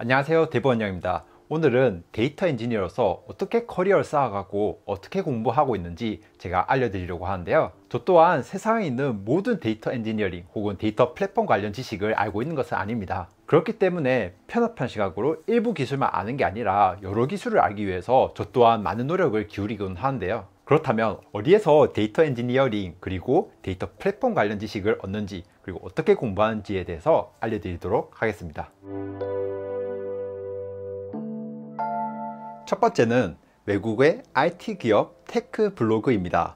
안녕하세요, 대부원영입니다. 오늘은 데이터 엔지니어로서 어떻게 커리어를 쌓아가고 어떻게 공부하고 있는지 제가 알려드리려고 하는데요. 저 또한 세상에 있는 모든 데이터 엔지니어링 혹은 데이터 플랫폼 관련 지식을 알고 있는 것은 아닙니다. 그렇기 때문에 편협한 시각으로 일부 기술만 아는 게 아니라 여러 기술을 알기 위해서 저 또한 많은 노력을 기울이곤 하는데요. 그렇다면 어디에서 데이터 엔지니어링 그리고 데이터 플랫폼 관련 지식을 얻는지, 그리고 어떻게 공부하는지에 대해서 알려드리도록 하겠습니다. 첫 번째는 외국의 IT 기업 테크 블로그입니다.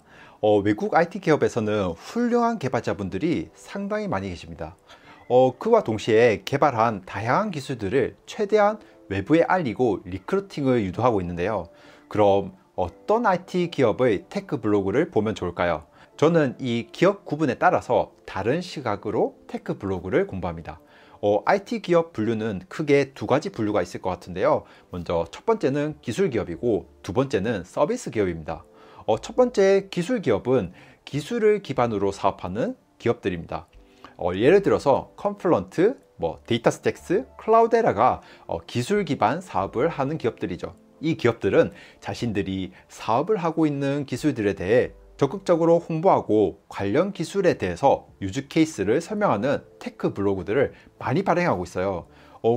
외국 IT 기업에서는 훌륭한 개발자분들이 상당히 많이 계십니다. 그와 동시에 개발한 다양한 기술들을 최대한 외부에 알리고 리크루팅을 유도하고 있는데요. 그럼 어떤 IT 기업의 테크 블로그를 보면 좋을까요? 저는 이 기업 구분에 따라서 다른 시각으로 테크 블로그를 공부합니다. IT 기업 분류는 크게 두 가지 분류가 있을 것 같은데요. 먼저 첫 번째는 기술 기업이고 두 번째는 서비스 기업입니다. 첫 번째 기술 기업은 기술을 기반으로 사업하는 기업들입니다. 예를 들어서 컨플런트, 데이터스택스, 클라우데라가 기술 기반 사업을 하는 기업들이죠. 이 기업들은 자신들이 사업을 하고 있는 기술들에 대해 적극적으로 홍보하고 관련 기술에 대해서 유즈 케이스를 설명하는 테크 블로그들을 많이 발행하고 있어요.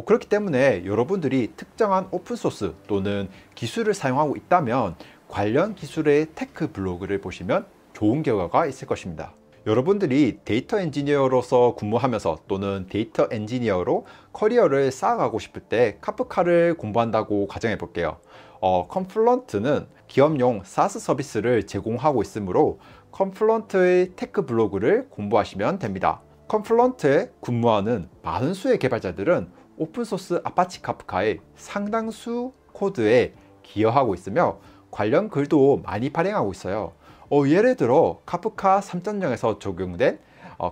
그렇기 때문에 여러분들이 특정한 오픈소스 또는 기술을 사용하고 있다면 관련 기술의 테크 블로그를 보시면 좋은 결과가 있을 것입니다. 여러분들이 데이터 엔지니어로서 근무하면서 또는 데이터 엔지니어로 커리어를 쌓아가고 싶을 때 카프카를 공부한다고 가정해 볼게요. 컨플런트는 기업용 사스 서비스를 제공하고 있으므로 컨플런트의 테크 블로그를 공부하시면 됩니다. 컨플런트에 근무하는 많은 수의 개발자들은 오픈소스 아파치 카프카의 상당수 코드에 기여하고 있으며 관련 글도 많이 발행하고 있어요. 예를 들어 카프카 3.0에서 적용된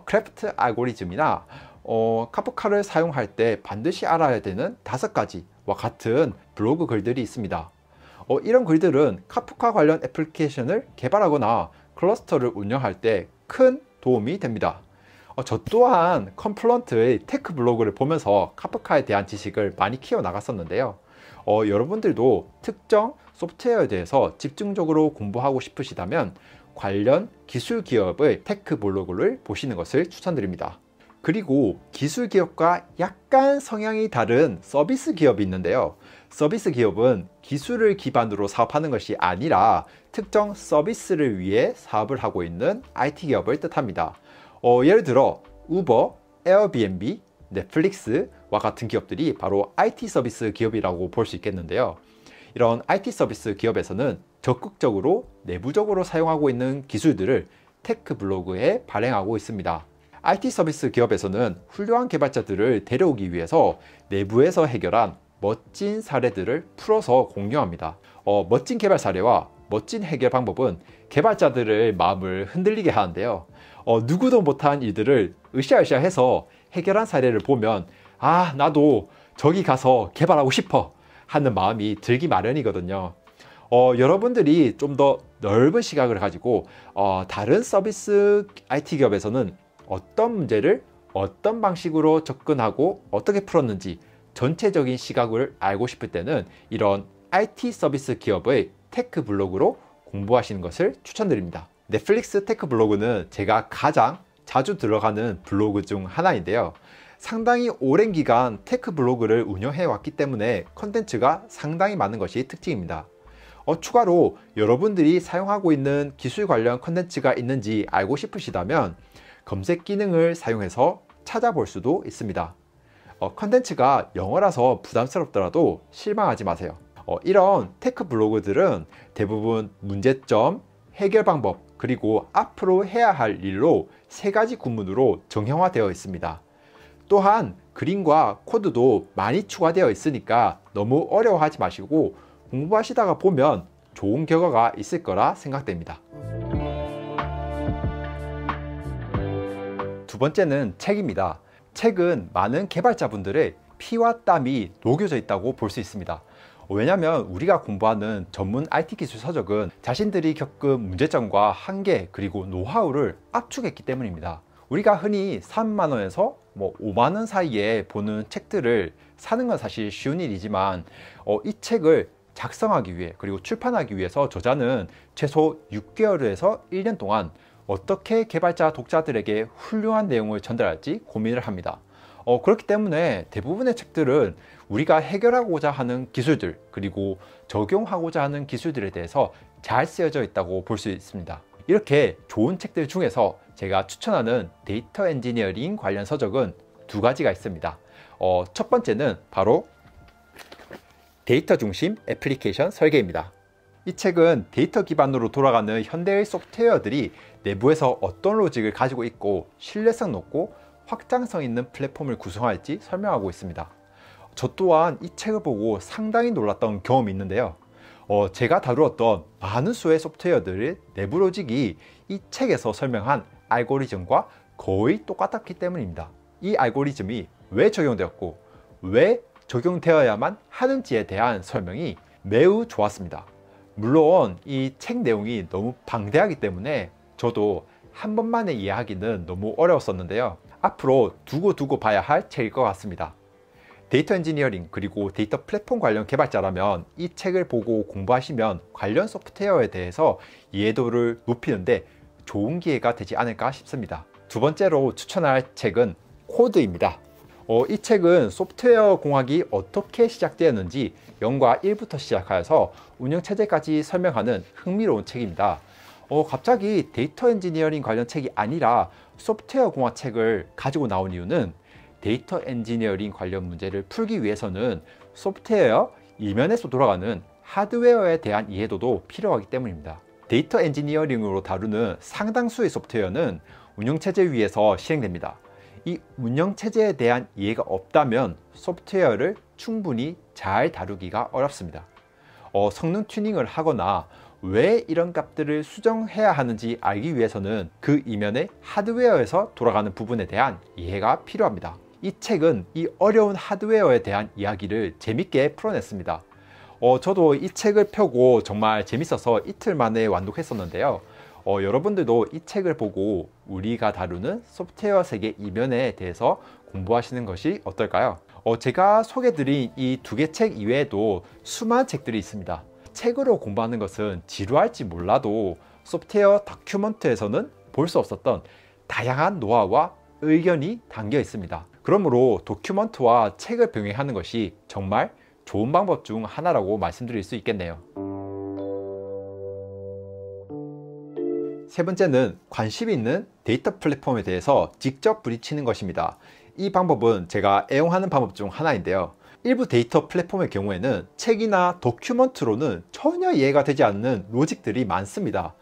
크래프트 알고리즘이나 카프카를 사용할 때 반드시 알아야 되는 5가지와 같은 블로그 글들이 있습니다. 이런 글들은 카프카 관련 애플리케이션을 개발하거나 클러스터를 운영할 때 큰 도움이 됩니다. 저 또한 컨플런트의 테크 블로그를 보면서 카프카에 대한 지식을 많이 키워 나갔었는데요. 여러분들도 특정 소프트웨어에 대해서 집중적으로 공부하고 싶으시다면 관련 기술 기업의 테크 블로그를 보시는 것을 추천드립니다. 그리고 기술 기업과 약간 성향이 다른 서비스 기업이 있는데요. 서비스 기업은 기술을 기반으로 사업하는 것이 아니라 특정 서비스를 위해 사업을 하고 있는 IT 기업을 뜻합니다. 예를 들어 우버, 에어비앤비, 넷플릭스와 같은 기업들이 바로 IT 서비스 기업이라고 볼 수 있겠는데요. 이런 IT 서비스 기업에서는 적극적으로 내부적으로 사용하고 있는 기술들을 테크 블로그에 발행하고 있습니다. IT 서비스 기업에서는 훌륭한 개발자들을 데려오기 위해서 내부에서 해결한 멋진 사례들을 풀어서 공유합니다. 멋진 개발 사례와 멋진 해결 방법은 개발자들의 마음을 흔들리게 하는데요. 누구도 못한 일들을 으쌰으쌰 해서 해결한 사례를 보면 나도 저기 가서 개발하고 싶어 하는 마음이 들기 마련이거든요. 여러분들이 좀 더 넓은 시각을 가지고 다른 서비스 IT 기업에서는 어떤 문제를 어떤 방식으로 접근하고 어떻게 풀었는지 전체적인 시각을 알고 싶을 때는 이런 IT 서비스 기업의 테크 블로그로 공부하시는 것을 추천드립니다. 넷플릭스 테크 블로그는 제가 가장 자주 들어가는 블로그 중 하나인데요. 상당히 오랜 기간 테크 블로그를 운영해 왔기 때문에 컨텐츠가 상당히 많은 것이 특징입니다. 추가로 여러분들이 사용하고 있는 기술 관련 컨텐츠가 있는지 알고 싶으시다면 검색 기능을 사용해서 찾아볼 수도 있습니다. 컨텐츠가 영어라서 부담스럽더라도 실망하지 마세요. 이런 테크 블로그들은 대부분 문제점, 해결 방법, 그리고 앞으로 해야 할 일로 3가지 구문으로 정형화되어 있습니다. 또한 그림과 코드도 많이 추가되어 있으니까 너무 어려워하지 마시고 공부하시다가 보면 좋은 결과가 있을 거라 생각됩니다. 두 번째는 책입니다. 책은 많은 개발자분들의 피와 땀이 녹여져 있다고 볼 수 있습니다. 왜냐하면 우리가 공부하는 전문 IT 기술 서적은 자신들이 겪은 문제점과 한계 그리고 노하우를 압축했기 때문입니다. 우리가 흔히 3만 원에서 5만 원 사이에 보는 책들을 사는 건 사실 쉬운 일이지만 이 책을 작성하기 위해 그리고 출판하기 위해서 저자는 최소 6개월에서 1년 동안 어떻게 개발자 독자들에게 훌륭한 내용을 전달할지 고민을 합니다. 그렇기 때문에 대부분의 책들은 우리가 해결하고자 하는 기술들 그리고 적용하고자 하는 기술들에 대해서 잘 쓰여져 있다고 볼 수 있습니다. 이렇게 좋은 책들 중에서 제가 추천하는 데이터 엔지니어링 관련 서적은 두 가지가 있습니다. 첫 번째는 바로 데이터 중심 애플리케이션 설계입니다. 이 책은 데이터 기반으로 돌아가는 현대의 소프트웨어들이 내부에서 어떤 로직을 가지고 있고 신뢰성 높고 확장성 있는 플랫폼을 구성할지 설명하고 있습니다. 저 또한 이 책을 보고 상당히 놀랐던 경험이 있는데요. 제가 다루었던 많은 수의 소프트웨어들의 내부 로직이 이 책에서 설명한 알고리즘과 거의 똑같았기 때문입니다. 이 알고리즘이 왜 적용되었고 왜 적용되어야만 하는지에 대한 설명이 매우 좋았습니다. 물론 이 책 내용이 너무 방대하기 때문에 저도 한 번만에 이해하기는 너무 어려웠었는데요. 앞으로 두고 봐야 할 책일 것 같습니다. 데이터 엔지니어링 그리고 데이터 플랫폼 관련 개발자라면 이 책을 보고 공부하시면 관련 소프트웨어에 대해서 이해도를 높이는데 좋은 기회가 되지 않을까 싶습니다. 두 번째로 추천할 책은 코드입니다. 이 책은 소프트웨어 공학이 어떻게 시작되었는지 0과 1부터 시작하여서 운영체제까지 설명하는 흥미로운 책입니다. 갑자기 데이터 엔지니어링 관련 책이 아니라 소프트웨어 공학 책을 가지고 나온 이유는 데이터 엔지니어링 관련 문제를 풀기 위해서는 소프트웨어 이면에서 돌아가는 하드웨어에 대한 이해도도 필요하기 때문입니다. 데이터 엔지니어링으로 다루는 상당수의 소프트웨어는 운영체제 위에서 실행됩니다. 이 운영체제에 대한 이해가 없다면 소프트웨어를 충분히 잘 다루기가 어렵습니다. 성능 튜닝을 하거나 왜 이런 값들을 수정해야 하는지 알기 위해서는 그 이면의 하드웨어에서 돌아가는 부분에 대한 이해가 필요합니다. 이 책은 이 어려운 하드웨어에 대한 이야기를 재밌게 풀어냈습니다. 저도 이 책을 펴고 정말 재밌어서 이틀 만에 완독했었는데요. 여러분들도 이 책을 보고 우리가 다루는 소프트웨어 세계 이면에 대해서 공부하시는 것이 어떨까요? 제가 소개드린 이 두 개 책 이외에도 수많은 책들이 있습니다. 책으로 공부하는 것은 지루할지 몰라도 소프트웨어 다큐멘트에서는 볼 수 없었던 다양한 노하우와 의견이 담겨 있습니다. 그러므로 도큐멘트와 책을 병행하는 것이 정말 좋은 방법 중 하나라고 말씀드릴 수 있겠네요. 세 번째는 관심 있는 데이터 플랫폼에 대해서 직접 부딪히는 것입니다. 이 방법은 제가 애용하는 방법 중 하나인데요. 일부 데이터 플랫폼의 경우에는 책이나 도큐멘트로는 전혀 이해가 되지 않는 로직들이 많습니다.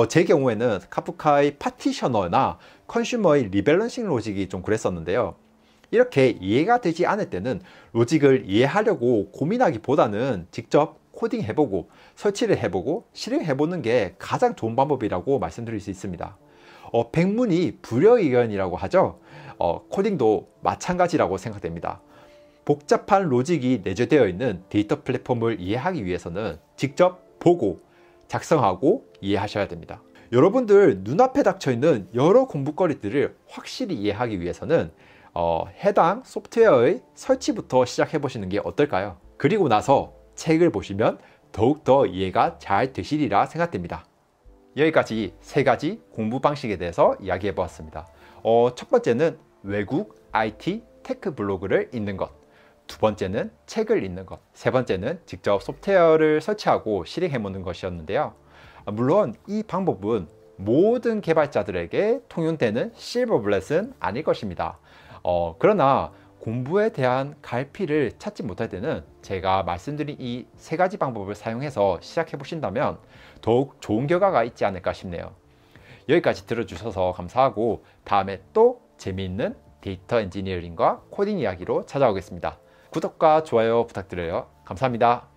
제 경우에는 카프카의 파티셔너나 컨슈머의 리밸런싱 로직이 좀 그랬었는데요. 이렇게 이해가 되지 않을 때는 로직을 이해하려고 고민하기보다는 직접 코딩해보고 설치를 해보고 실행해보는 게 가장 좋은 방법이라고 말씀드릴 수 있습니다. 백문이 불여의견이라고 하죠. 코딩도 마찬가지라고 생각됩니다. 복잡한 로직이 내재되어 있는 데이터 플랫폼을 이해하기 위해서는 직접 보고 작성하고 이해하셔야 됩니다. 여러분들 눈앞에 닥쳐있는 여러 공부거리들을 확실히 이해하기 위해서는 해당 소프트웨어의 설치부터 시작해 보시는 게 어떨까요? 그리고 나서 책을 보시면 더욱더 이해가 잘 되시리라 생각됩니다. 여기까지 세 가지 공부 방식에 대해서 이야기해 보았습니다. 첫 번째는 외국 IT 테크 블로그를 읽는 것, 두 번째는 책을 읽는 것, 세 번째는 직접 소프트웨어를 설치하고 실행해 보는 것이었는데요. 물론 이 방법은 모든 개발자들에게 통용되는 실버 블렛은 아닐 것입니다. 그러나 공부에 대한 갈피를 찾지 못할 때는 제가 말씀드린 이 세 가지 방법을 사용해서 시작해 보신다면 더욱 좋은 결과가 있지 않을까 싶네요. 여기까지 들어주셔서 감사하고 다음에 또 재미있는 데이터 엔지니어링과 코딩 이야기로 찾아오겠습니다. 구독과 좋아요 부탁드려요. 감사합니다.